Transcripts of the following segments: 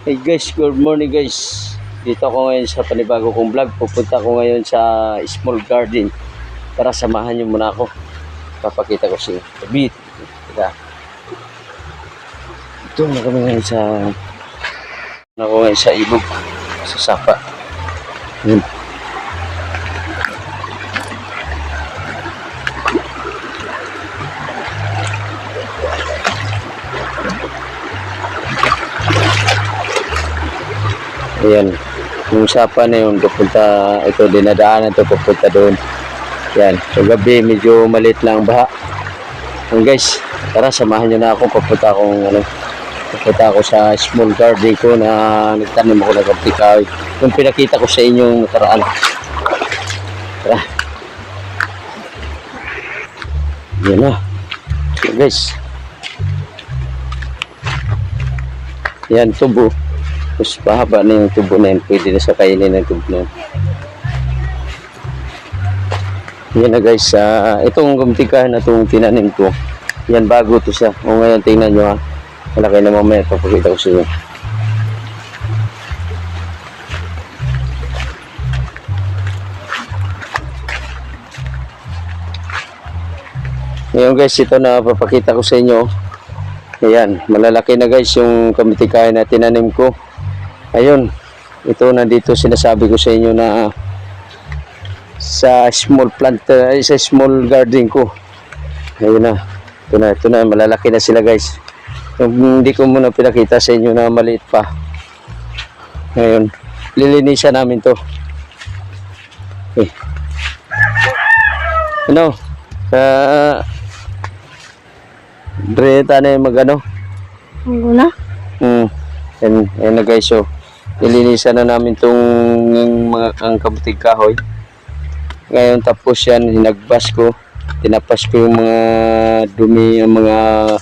Hey guys, good morning guys. Dito ako ngayon sa panibago kong vlog. Pupunta ako ngayon sa small garden. Tara, samahan niyo muna ako. Papakita ko si David. Ito na kami ngayon sa ilog. Sa sapa. Yun. Ayan, yung sapa na yun, pupunta, ito dinadaanan ito, pupunta doon. Yan, so gabi medyo maliit lang baha. And guys, tara samahan nyo na ako, pupunta ako sa small garden ko na nagtanim ako ng kapitikaw. Yung pinakita ko sa inyong nakaraan. Tara. Yan na. So guys. Yan, tubo. Tapos pahaba na yung tubo na yun. Pwede na sa kainin ng tubo na yun. Yan na guys. Itong kumtikahan na itong tinanim ko. Yan, bago to siya. O ngayon tingnan nyo ha. Malaki na mamaya. Papakita ko sa inyo. Ngayon guys, ito na papakita ko sa inyo. Ayan, malalaki na guys yung kumtikahan na tinanim ko. Ayun, ito nandito sinasabi ko sa inyo na sa small plant, sa small garden ko. Ayun na, ito na, malalaki na sila guys. Hindi ko muna pinakita sa inyo na maliit pa. Ngayon, lilinisan namin to. Okay. Ano? Dreta na yung mag-ano? Ang na? Ayan na guys, so nilinisan na namin itong ang kabutig kahoy. Ngayon tapos yan, hinagbas ko, tinapas ko yung mga dumi, yung mga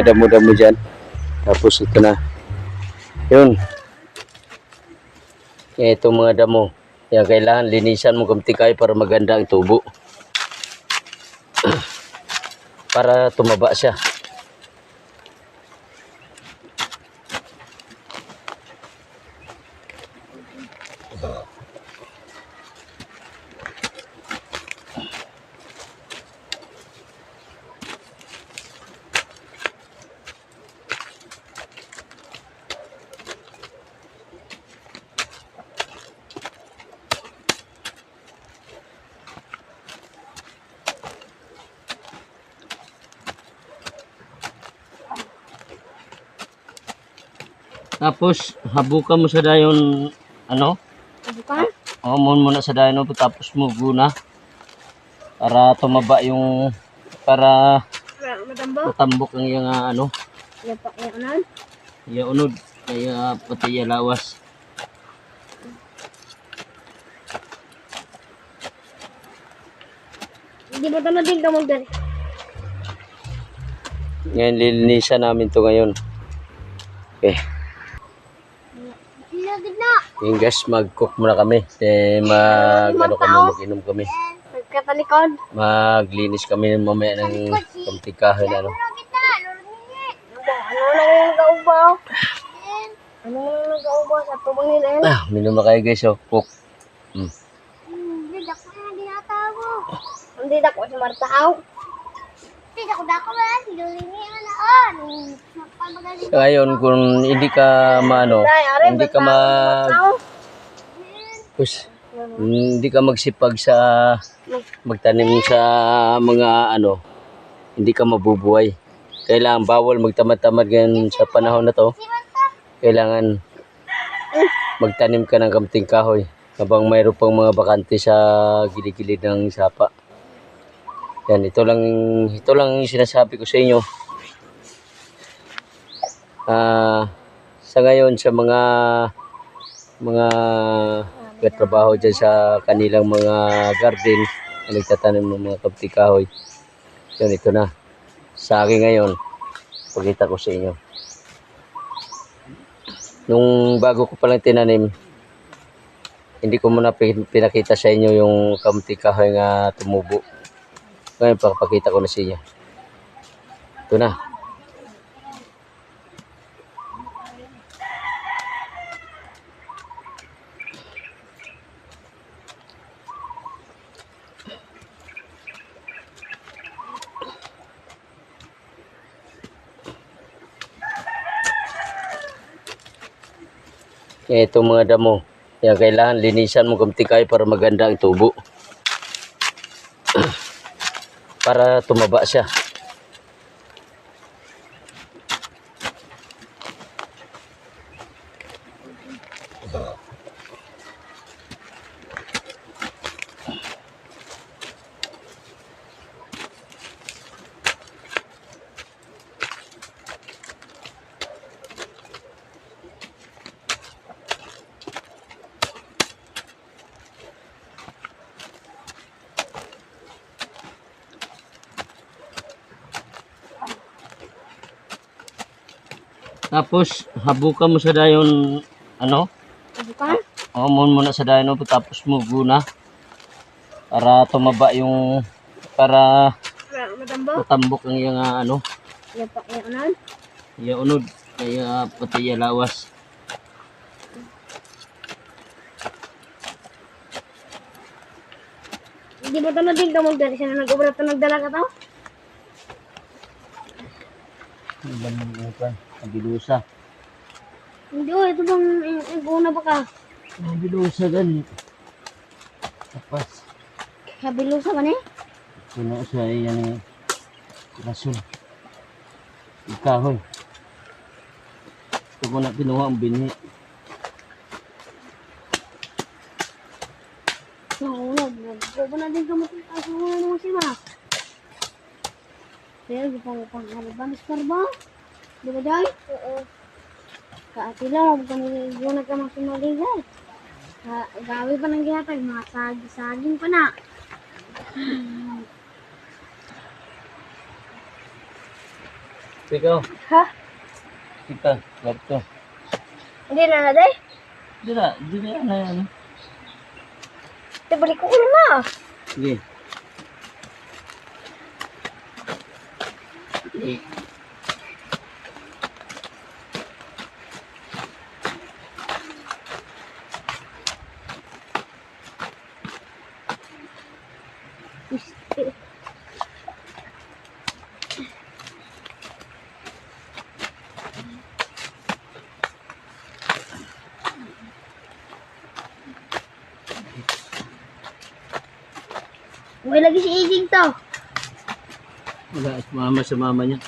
damo-damo dyan. Tapos ito na yun, itong mga damo yan, kailangan linisan mo kabutig kahoy para maganda ang tubo para tumaba siya. Tapos habukan mo sa dayon ano? Habukan? Oo, muna sa dayon tapos mo guna para tumaba yung para matambok ang yung ano. Iya unod kaya pati iya lawas. Hindi mo tanong din ka magdali. Ngayon lilinisan namin to ngayon. Okay. Yung guys, mag-cook muna kami. Mag-inom kami. Pagkatalikod. Maglinis kami mamaya ng kamtikahan ano. Ano nang nag-aubaw? Ano nang nag-aubaw sa tubang nila? Minum na kayo guys, oh. Cook. Hindi dako na dinatago. Hindi dako si Martahaw. Hindi dako ba? Silulingi na on. Ngayon, kung hindi ka hindi ka magsipag sa magtanim sa mga ano, hindi ka mabubuhay. Kailangan bawal magtamad-tamad ngayon sa panahon na to. Kailangan magtanim ka ng kamting kahoy habang mayroon pang mga bakante sa gilid-gilid ng sapa. Yan, ito lang yung sinasabi ko sa inyo. Sa ngayon sa mga katrabaho dyan sa kanilang mga garden na nagtatanim ng mga kamting kahoy. Yan, ito na. Sa akin ngayon, pakita ko sa inyo. Nung bago ko palang tinanim, hindi ko muna pinakita sa inyo yung kamting kahoy nga tumubo. Ngayon, pakapakita ko na sa inyo. Ito na. Ito mga damo. Kaya kailangan linisan mo kamtikay para maganda ang tubo. Para tumaba siya. Tapos habukan mo sa dayon ano? Bukan? Umon mo na sa dayon tapos mo guna para tumaba yung para Matambo? matambok ang iyang ano, Yan pa, yan anan? iya unod kaya pati iya lawas. Hindi mo tanong din ka magdala siya na nag-ubra ito nagdala ka tao? Bilusa. Hindi oh, ito bang iguna ba ka? Bilusa gan. Tapos Kabilusa ba ni? kuno sa iyang rason. Ikahoy. Ito ko na pinuha ang binhi. Naunag, nag-ubo na din ka matataas mo na naman siya. Pero di pa mo pang halabamis ka ba? Di ba day? Oo. Kaatila, huwag kami iguna ka masimaligay. Gawi pa ng gihatag, mga saging pa na. Ikaw, Ha? kita, lapto. Hindi na na day? Di na yan. Balik ko na. Sige. Huwag lagi si Iging to. Wala, sumama sa mama niya.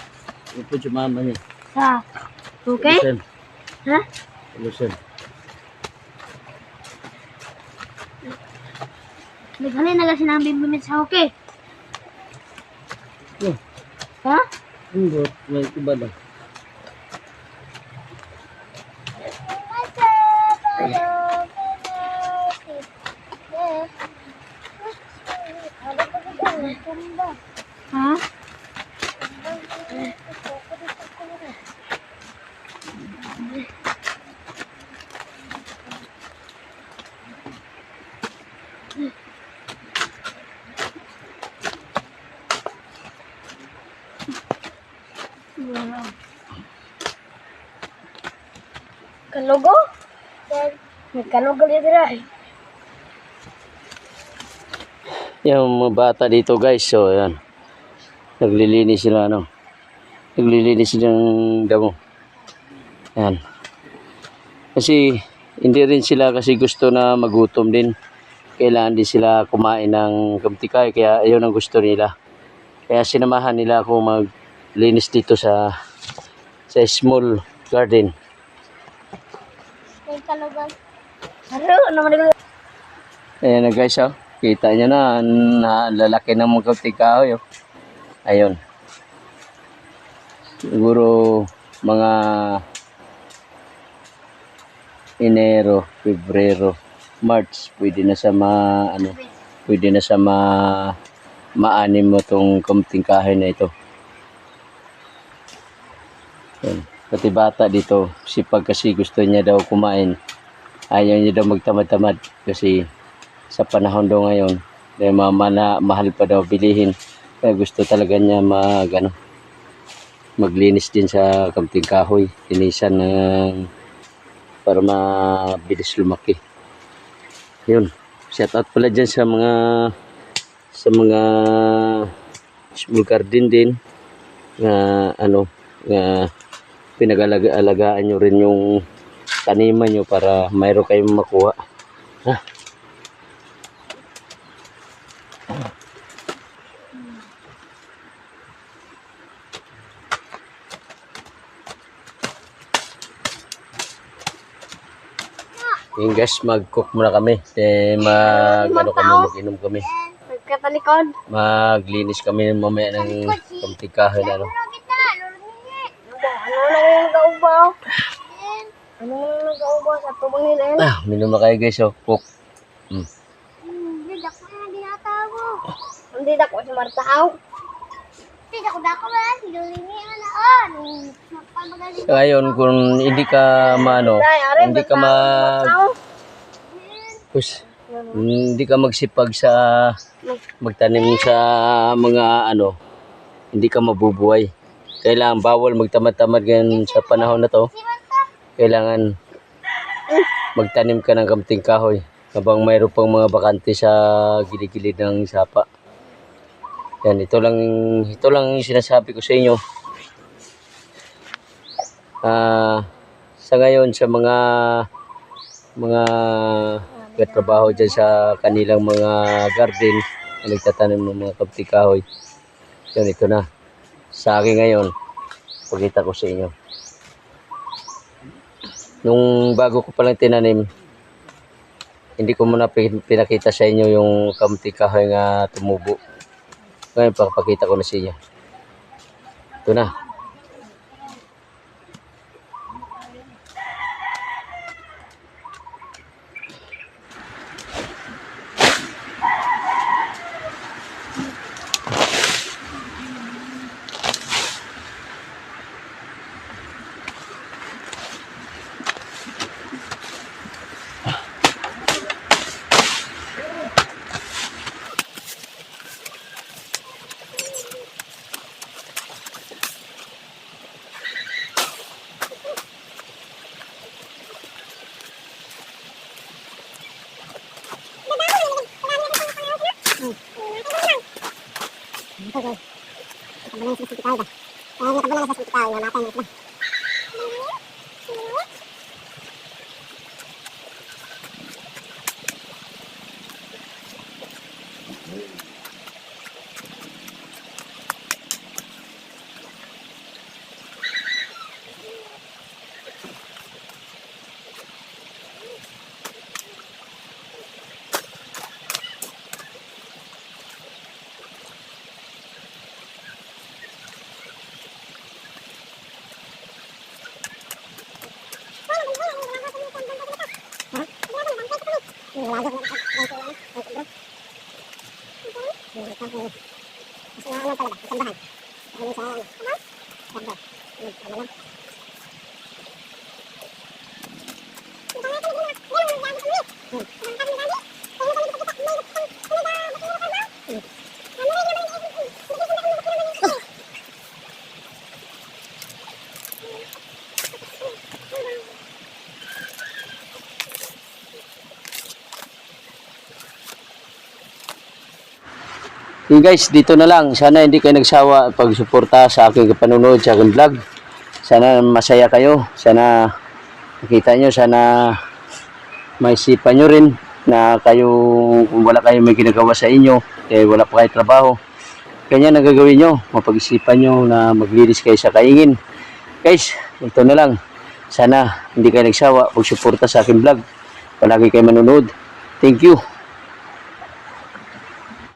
Upo sa mama niya. Sa? Okay? Lusan. Ha? Lusan. Naghalay na kasi ng bibimit sa okay. Oh, Ha? hindi. May iba lang. Ha? Kalugo? Nagkalugo dito rin. Yung mga bata dito guys, so ayan. Naglilinis sila ano. Naglilinis ng damo. Ayan. Kasi hindi rin sila kasi gusto na magutom din. Kailangan din sila kumain ng kamtikay kaya ayun ang gusto nila. Kaya sinamahan nila ako maglinis dito sa small garden. Nagkalugo. Ano? Ano man nagkalugo? Ayan na guys, oh. Kita nyo na, lalaki ng mga kamtikay. Oh. Ayun. Siguro mga Enero, Pebrero, March, pwede na sa pwede na sa maanim mo tong kamtingkahay na ito. Yan. Pati bata dito, sipag kasi gusto niya daw kumain. Ayaw niya daw magtamad-tamad kasi sa panahon daw ngayon, dahil mahal pa daw bilihin. Kaya gusto talaga niya maglinis din sa kamtingkahoy. Linisan para mabilis lumaki. Yun. Shout out pala dyan sa mga small garden din na pinag-alagaan nyo rin yung taniman nyo para mayroon kayong makuha. Ha? Yung guys, mag-cook muna kami. Mag-inom kami. Nagkatalikod. Maglinis kami mamaya ng kamtikahan. Ano. Ano na yung nag-aubaw? Ano na nag-aubaw sa tubang nila? Minom na kayo guys, oh. Cook. Hindi dako na dinatago. Hindi dako sa martahaw. Hindi dako ba? Silulini na Ngayon, kung hindi ka hindi ka magsipag sa magtanim sa mga hindi ka mabubuhay. Kailangan bawal magtamad-tamad ngayon sa panahon na to. Kailangan magtanim ka ng kamting kahoy habang mayroon pang mga bakante sa gilid-gilid ng sapa. Yan, ito lang yung sinasabi ko sa inyo. Sa ngayon sa mga katrabaho dyan sa kanilang mga garden na nagtatanim ng mga kamting kahoy. Yan, ito na. Sa akin ngayon, pakita ko sa inyo. Nung bago ko palang tinanim, hindi ko muna pinakita sa inyo yung kamting kahoy nga tumubo. Ngayon, pakapakita ko na sa inyo. Ito na. Hey guys, dito na lang. Sana hindi kayo nagsawa pagsuporta sa aking panonood sa aking vlog. Sana masaya kayo. Sana nakita nyo. Sana maisipan nyo rin na kayo, kung wala kayo may ginagawa sa inyo, wala pa kayo trabaho, kanya nagagawin nyo. Mapag-isipan nyo na maglinis kayo sa kaingin. Guys, ito na lang. Sana hindi kayo nagsawa pagsuporta sa aking vlog. Palagi kayo manonood. Thank you.